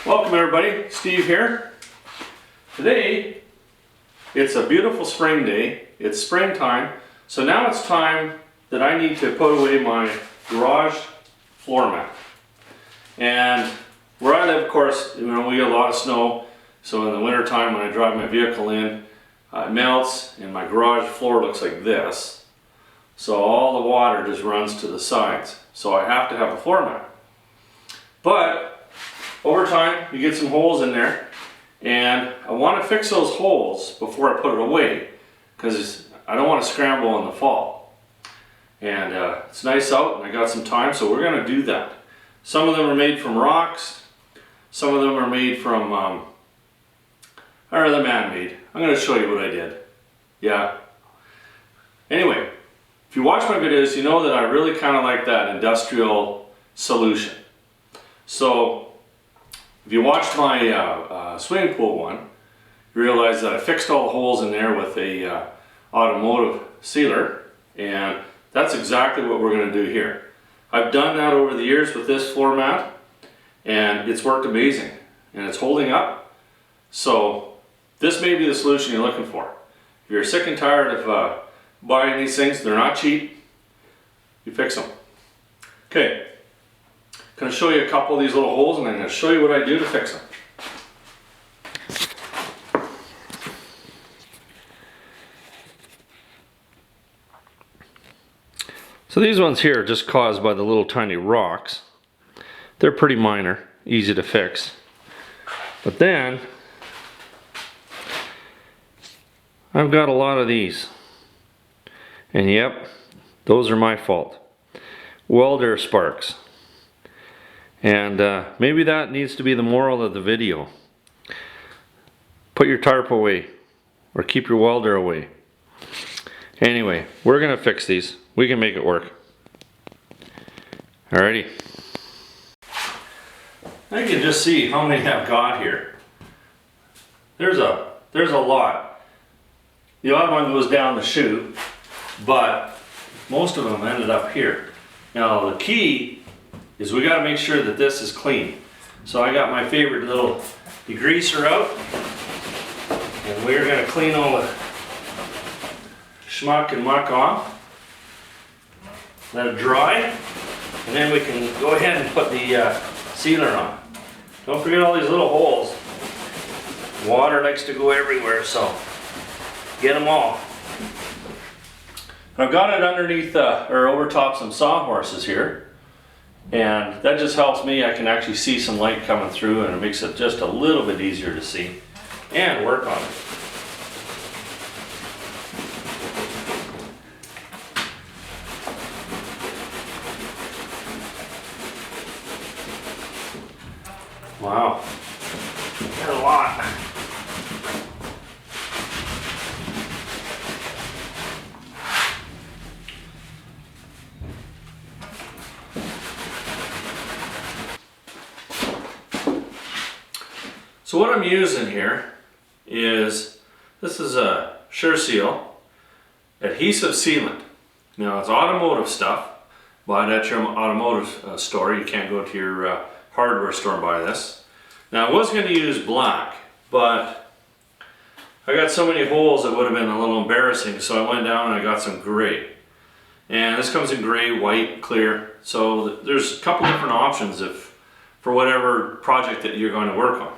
Welcome everybody, Steve here. Today, it's a beautiful spring day. It's springtime, so now it's time that I need to put away my garage floor mat. And where I live, of course, we get a lot of snow, so in the winter time when I drive my vehicle in, it melts and my garage floor looks like this. So all the water just runs to the sides. So I have to have a floor mat. But over time, you get some holes in there, and I want to fix those holes before I put it away, because I don't want to scramble in the fall. And it's nice out, and I got some time, so we're going to do that. Some of them are made from rocks, some of them are made from, they're man-made. I'm going to show you what I did. Yeah. Anyway, if you watch my videos, you know that I really kind of like that industrial solution. So, if you watched my swimming pool one, you realize that I fixed all the holes in there with a automotive sealer, and that's exactly what we're going to do here. I've done that over the years with this floor mat, and it's worked amazing, and it's holding up. So this may be the solution you're looking for. If you're sick and tired of buying these things, they're not cheap, you fix them. Okay. I'm going to show you a couple of these little holes, and I'm going to show you what I do to fix them. So these ones here are just caused by the little tiny rocks. They're pretty minor, easy to fix. But then I've got a lot of these. And yep, those are my fault. Welder sparks. And maybe that needs to be the moral of the video. Put your tarp away, or keep your welder away. Anyway, we're gonna fix these. We can make it work. Alrighty. I can just see how many I've got here. There's a lot. The odd one goes down the chute, but most of them ended up here. Now the key is we got to make sure that this is clean. So I got my favorite little degreaser out, and we're going to clean all the schmuck and muck off. Let it dry, and then we can go ahead and put the sealer on. Don't forget all these little holes. Water likes to go everywhere, so get them all. I've got it underneath or over top some sawhorses here. And that just helps me. I can actually see some light coming through, and it makes it just a little bit easier to see and work on it. Wow, there's a lot. So what I'm using here is, this is a Sure-Seal adhesive sealant. Now it's automotive stuff. Buy it at your automotive store. You can't go to your hardware store and buy this. Now I was going to use black, but I got so many holes it would have been a little embarrassing, so I went down and I got some gray. And this comes in gray, white, clear. So there's a couple different options for whatever project that you're going to work on.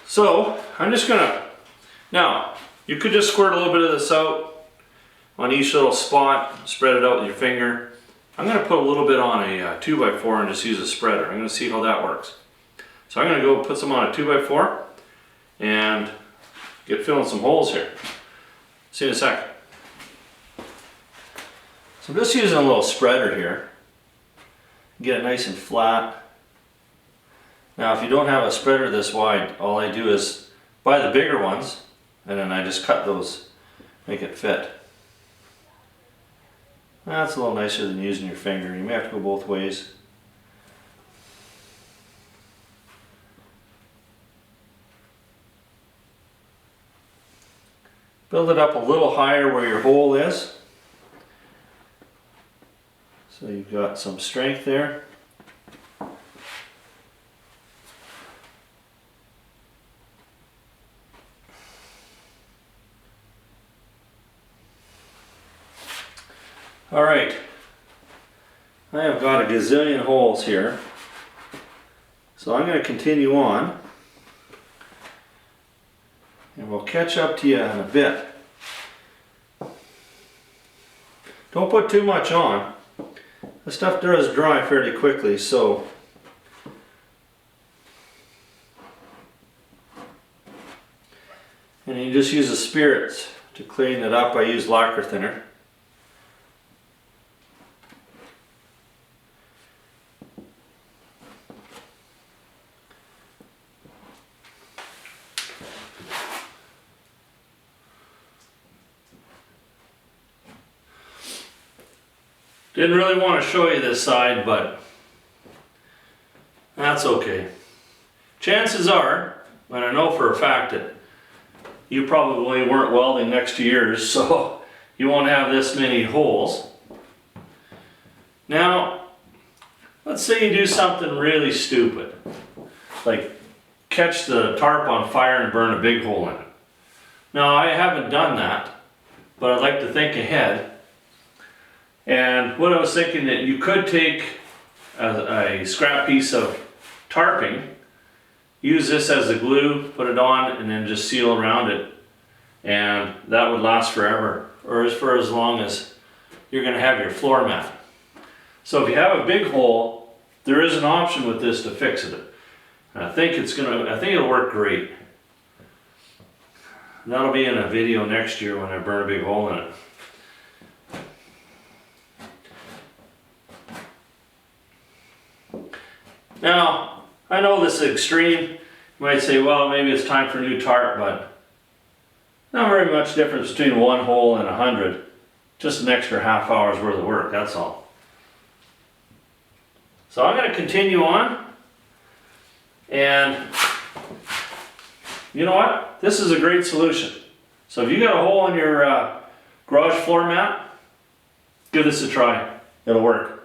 So I'm just gonna, now you could just squirt a little bit of this out on each little spot, spread it out with your finger. I'm gonna put a little bit on a 2x4 and just use a spreader. I'm gonna see how that works. So I'm gonna go put some on a 2x4 and get filling some holes here. See you in a second. So I'm just using a little spreader here. Get it nice and flat. Now if you don't have a spreader this wide, all I do is buy the bigger ones, and then I just cut those, make it fit. That's a little nicer than using your finger. You may have to go both ways. Build it up a little higher where your hole is. So you've got some strength there. All right, I have got a gazillion holes here, so I'm going to continue on, and we'll catch up to you in a bit. Don't put too much on. The stuff does dry fairly quickly, so and you just use the spirits to clean it up. I use lacquer thinner. Didn't really want to show you this side, but that's okay. Chances are, and I know for a fact that you probably weren't welding next to yours, so you won't have this many holes. Now, let's say you do something really stupid, like catch the tarp on fire and burn a big hole in it. Now, I haven't done that, but I'd like to think ahead. And what I was thinking that you could take a scrap piece of tarping, use this as a glue, put it on, and then just seal around it, and that would last forever, or for as long as you're going to have your floor mat. So if you have a big hole, there is an option with this to fix it. And I think it'll work great. That'll be in a video next year when I burn a big hole in it. Now, I know this is extreme. You might say, well, maybe it's time for a new tarp, but not very much difference between one hole and 100. Just an extra half hour's worth of work, that's all. So I'm going to continue on. And you know what? This is a great solution. So if you got a hole in your garage floor mat, give this a try. It'll work.